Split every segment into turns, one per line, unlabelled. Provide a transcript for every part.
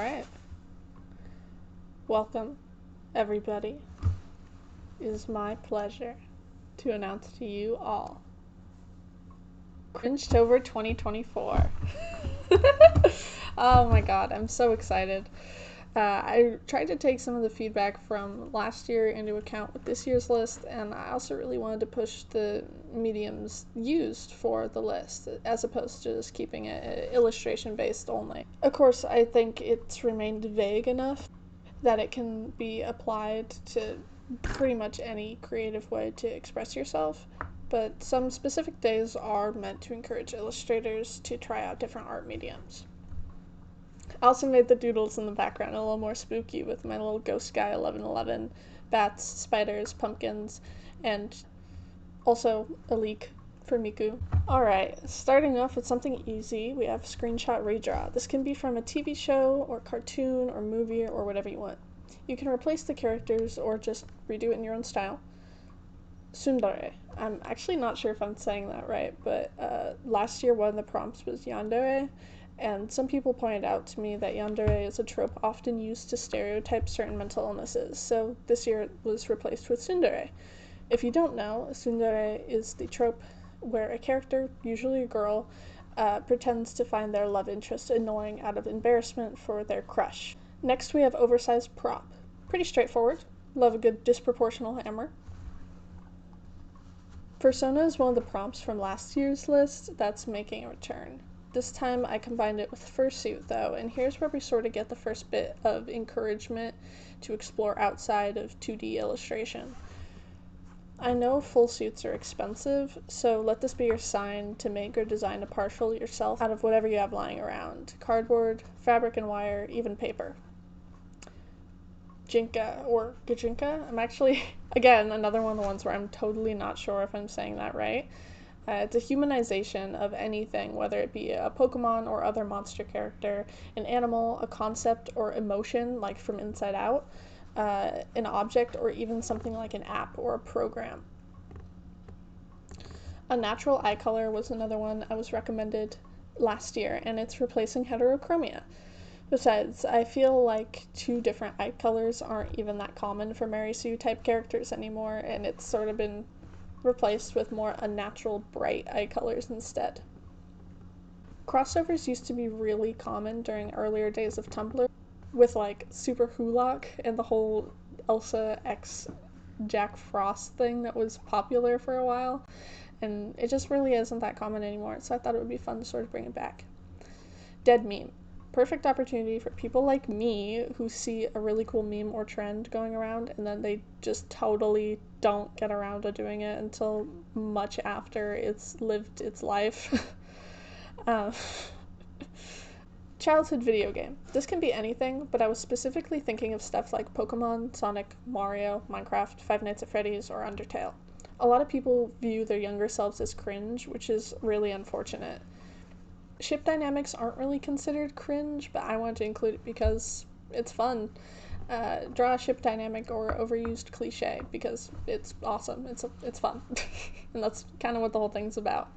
Alright. Welcome, everybody. It is my pleasure to announce to you all Cringetober 2024. Oh my god, I'm so excited. I tried to take some of the feedback from last year into account with this year's list, and I also really wanted to push the mediums used for the list, as opposed to just keeping it illustration based only. Of course, I think it's remained vague enough that it can be applied to pretty much any creative way to express yourself, but some specific days are meant to encourage illustrators to try out different art mediums. I also made the doodles in the background a little more spooky with my little ghost guy 1111, bats, spiders, pumpkins, and also a leek for Miku. Alright, starting off with something easy, we have screenshot redraw. This can be from a TV show or cartoon or movie or whatever you want. You can replace the characters or just redo it in your own style. Tsundere. I'm actually not sure if I'm saying that right, but last year one of the prompts was yandere, and some people pointed out to me that yandere is a trope often used to stereotype certain mental illnesses, so this year it was replaced with tsundere. If you don't know, tsundere is the trope where a character, usually a girl, pretends to find their love interest annoying out of embarrassment for their crush. Next we have oversized prop. Pretty straightforward. Love a good disproportional hammer. Persona is one of the prompts from last year's list that's making a return. This time I combined it with fursuit though, and here's where we sort of get the first bit of encouragement to explore outside of 2D illustration. I know full suits are expensive, so let this be your sign to make or design a partial yourself out of whatever you have lying around. Cardboard, fabric and wire, even paper. Jinka, or Gajinka. I'm actually, again, another one of the ones where I'm totally not sure if I'm saying that right. It's a humanization of anything, whether it be a Pokemon or other monster character, an animal, a concept, or emotion, like from Inside Out, an object, or even something like an app or a program. A natural eye color was another one I was recommended last year, and it's replacing heterochromia. Besides, I feel like two different eye colors aren't even that common for Mary Sue type characters anymore, and it's sort of been replaced with more unnatural bright eye colors instead. Crossovers used to be really common during earlier days of Tumblr, with like Super Hulock and the whole Elsa x Jack Frost thing that was popular for a while, and it just really isn't that common anymore, so I thought it would be fun to sort of bring it back. Dead meme. Perfect opportunity for people like me who see a really cool meme or trend going around and then they just totally don't get around to doing it until much after it's lived its life. Childhood video game. This can be anything, but I was specifically thinking of stuff like Pokemon, Sonic, Mario, Minecraft, Five Nights at Freddy's, or Undertale. A lot of people view their younger selves as cringe, which is really unfortunate. Ship dynamics aren't really considered cringe, but I wanted to include it because it's fun. Draw a ship dynamic or overused cliche because it's awesome. It's fun. And that's kind of what the whole thing's about.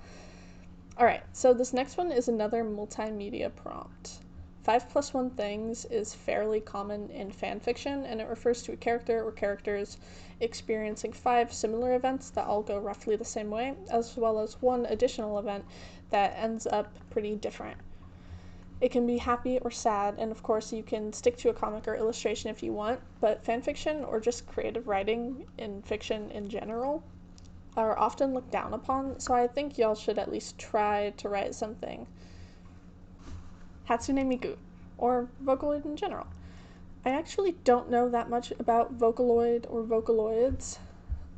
Alright, so this next one is another multimedia prompt. 5+1 things is fairly common in fanfiction, and it refers to a character or characters experiencing 5 similar events that all go roughly the same way, as well as one additional event that ends up pretty different. It can be happy or sad, and of course you can stick to a comic or illustration if you want, but fanfiction or just creative writing in fiction in general are often looked down upon, so I think y'all should at least try to write something. Hatsune Miku, or Vocaloid in general. I actually don't know that much about Vocaloid or Vocaloids.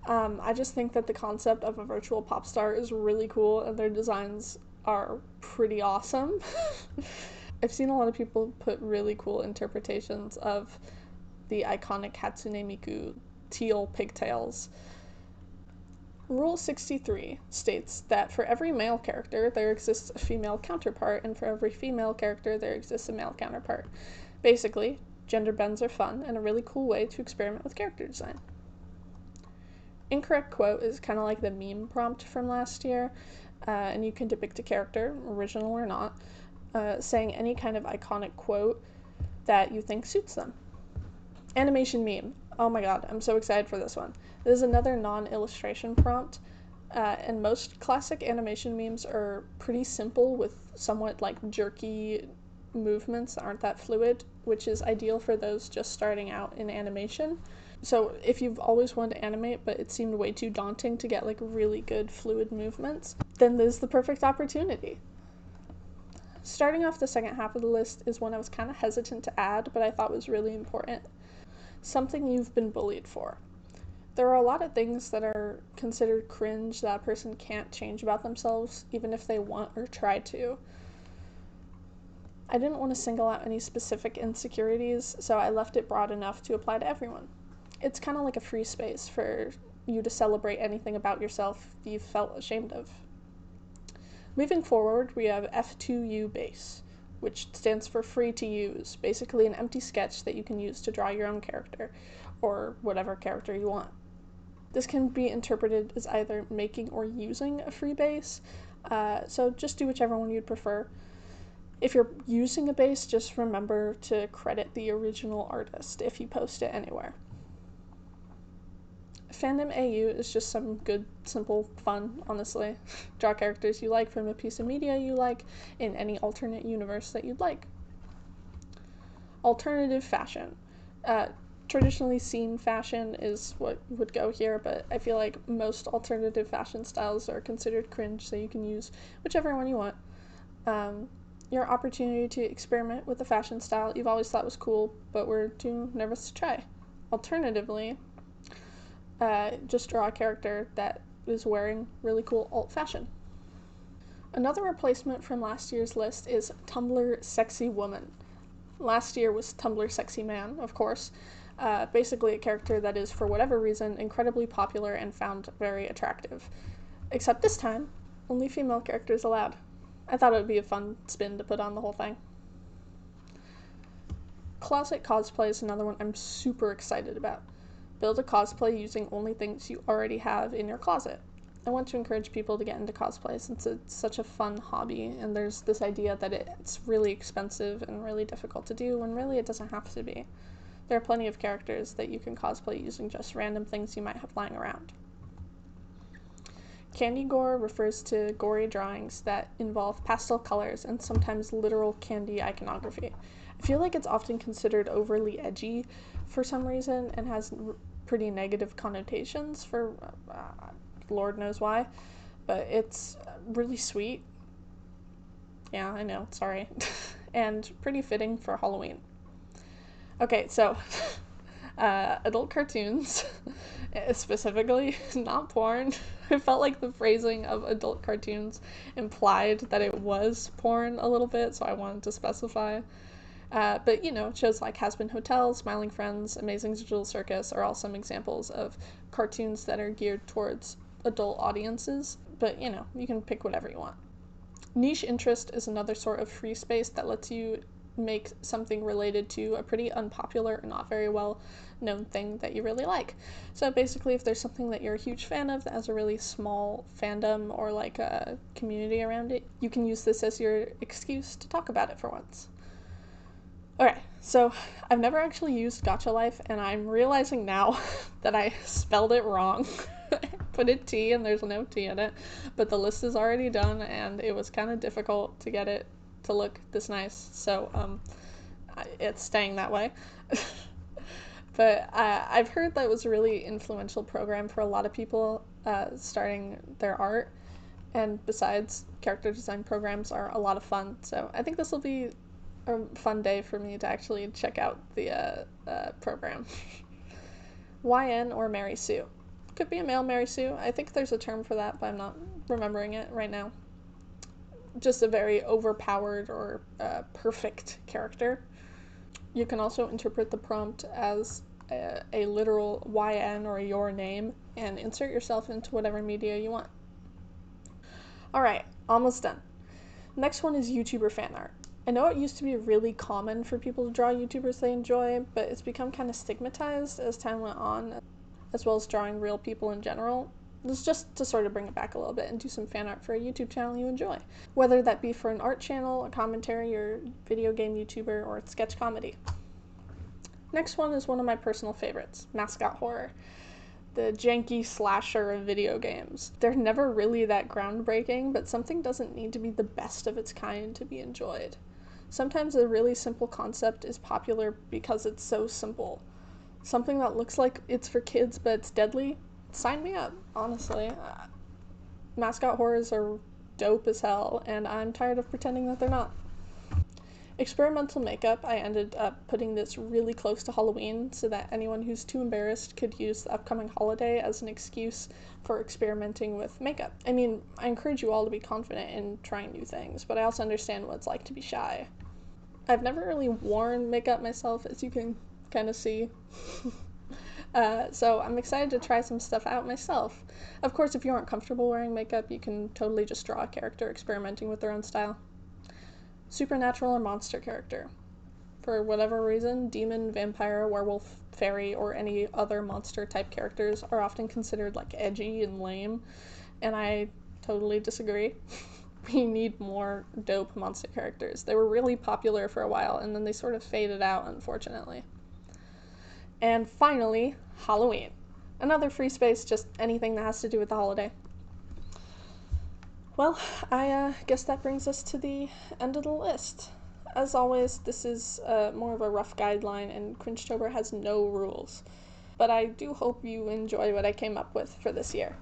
I just think that the concept of a virtual pop star is really cool and their designs are pretty awesome. I've seen a lot of people put really cool interpretations of the iconic Hatsune Miku teal pigtails. Rule 63 states that for every male character there exists a female counterpart, and for every female character there exists a male counterpart. Basically, gender bends are fun and a really cool way to experiment with character design. Incorrect quote is kind of like the meme prompt from last year, and you can depict a character, original or not, saying any kind of iconic quote that you think suits them. Animation meme. Oh my god, I'm so excited for this one. This is another non-illustration prompt, and most classic animation memes are pretty simple with somewhat like jerky movements that aren't that fluid, which is ideal for those just starting out in animation. So if you've always wanted to animate but it seemed way too daunting to get like really good fluid movements, then this is the perfect opportunity. Starting off the second half of the list is one I was kind of hesitant to add, but I thought was really important. Something you've been bullied for. There are a lot of things that are considered cringe that a person can't change about themselves, even if they want or try to. I didn't want to single out any specific insecurities, so I left it broad enough to apply to everyone. It's kind of like a free space for you to celebrate anything about yourself you felt ashamed of. Moving forward, we have F2U base, which stands for free to use, basically an empty sketch that you can use to draw your own character, or whatever character you want. This can be interpreted as either making or using a free base, so just do whichever one you'd prefer. If you're using a base, just remember to credit the original artist if you post it anywhere. Fandom AU is just some good, simple fun, honestly. Draw characters you like from a piece of media you like in any alternate universe that you'd like. Alternative fashion. Traditionally seen fashion is what would go here, but I feel like most alternative fashion styles are considered cringe, so you can use whichever one you want. Your opportunity to experiment with a fashion style you've always thought was cool, but were too nervous to try. Alternatively, just draw a character that is wearing really cool alt fashion. Another replacement from last year's list is Tumblr Sexy Woman. Last year was Tumblr Sexy Man, of course. Basically a character that is, for whatever reason, incredibly popular and found very attractive. Except this time, only female characters allowed. I thought it would be a fun spin to put on the whole thing. Closet cosplay is another one I'm super excited about. Build a cosplay using only things you already have in your closet. I want to encourage people to get into cosplay since it's such a fun hobby, and there's this idea that it's really expensive and really difficult to do, when really it doesn't have to be. There are plenty of characters that you can cosplay using just random things you might have lying around. Candy gore refers to gory drawings that involve pastel colors and sometimes literal candy iconography. I feel like it's often considered overly edgy for some reason and has pretty negative connotations for Lord knows why, but it's really sweet. Yeah, I know, sorry. And pretty fitting for Halloween. Okay, so adult cartoons, specifically not porn. I felt like the phrasing of adult cartoons implied that it was porn a little bit, so I wanted to specify. But, shows like Has Been Hotel, Smiling Friends, Amazing Digital Circus are all some examples of cartoons that are geared towards adult audiences, but, you can pick whatever you want. Niche interest is another sort of free space that lets you make something related to a pretty unpopular or not very well known thing that you really like. So basically, if there's something that you're a huge fan of that has a really small fandom or like a community around it, you can use this as your excuse to talk about it for once. Okay, so I've never actually used Gacha Life, and I'm realizing now that I spelled it wrong. Put a T and there's no T in it, but the list is already done, and it was kind of difficult to get it to look this nice, so it's staying that way. But I've heard that it was a really influential program for a lot of people starting their art, and besides, character design programs are a lot of fun, so I think this will be a fun day for me to actually check out the program. YN or Mary Sue. Could be a male Mary Sue. I think there's a term for that, but I'm not remembering it right now. Just a very overpowered or perfect character. You can also interpret the prompt as a literal YN or your name and insert yourself into whatever media you want. Alright, almost done. Next one is YouTuber fan art. I know it used to be really common for people to draw YouTubers they enjoy, but it's become kind of stigmatized as time went on, as well as drawing real people in general. This is just to sort of bring it back a little bit and do some fan art for a YouTube channel you enjoy. Whether that be for an art channel, a commentary, or video game YouTuber, or sketch comedy. Next one is one of my personal favorites, mascot horror. The janky slasher of video games. They're never really that groundbreaking, but something doesn't need to be the best of its kind to be enjoyed. Sometimes a really simple concept is popular because it's so simple. Something that looks like it's for kids but it's deadly, sign me up, honestly. Mascot horrors are dope as hell, and I'm tired of pretending that they're not. Experimental makeup, I ended up putting this really close to Halloween so that anyone who's too embarrassed could use the upcoming holiday as an excuse for experimenting with makeup. I mean, I encourage you all to be confident in trying new things, but I also understand what it's like to be shy. I've never really worn makeup myself, as you can kind of see. So I'm excited to try some stuff out myself. Of course, if you aren't comfortable wearing makeup, you can totally just draw a character experimenting with their own style. Supernatural or monster character. For whatever reason, demon, vampire, werewolf, fairy, or any other monster type characters are often considered like edgy and lame, and I totally disagree. We need more dope monster characters. They were really popular for a while, and then they sort of faded out, unfortunately. And finally, Halloween. Another free space, just anything that has to do with the holiday. Well, I guess that brings us to the end of the list. As always, this is more of a rough guideline, and Cringetober has no rules. But I do hope you enjoy what I came up with for this year.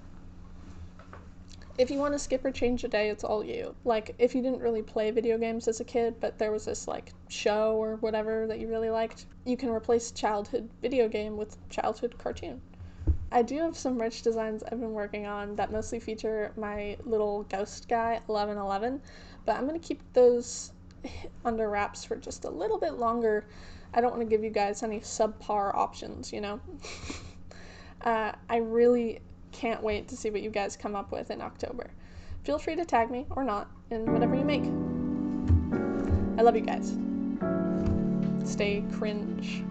If you want to skip or change a day, it's all you. Like, if you didn't really play video games as a kid, but there was this, like, show or whatever that you really liked, you can replace childhood video game with childhood cartoon. I do have some merch designs I've been working on that mostly feature my little ghost guy, 1111, but I'm going to keep those under wraps for just a little bit longer. I don't want to give you guys any subpar options, you know? I really can't wait to see what you guys come up with in October. Feel free to tag me, or not, in whatever you make. I love you guys. Stay cringe.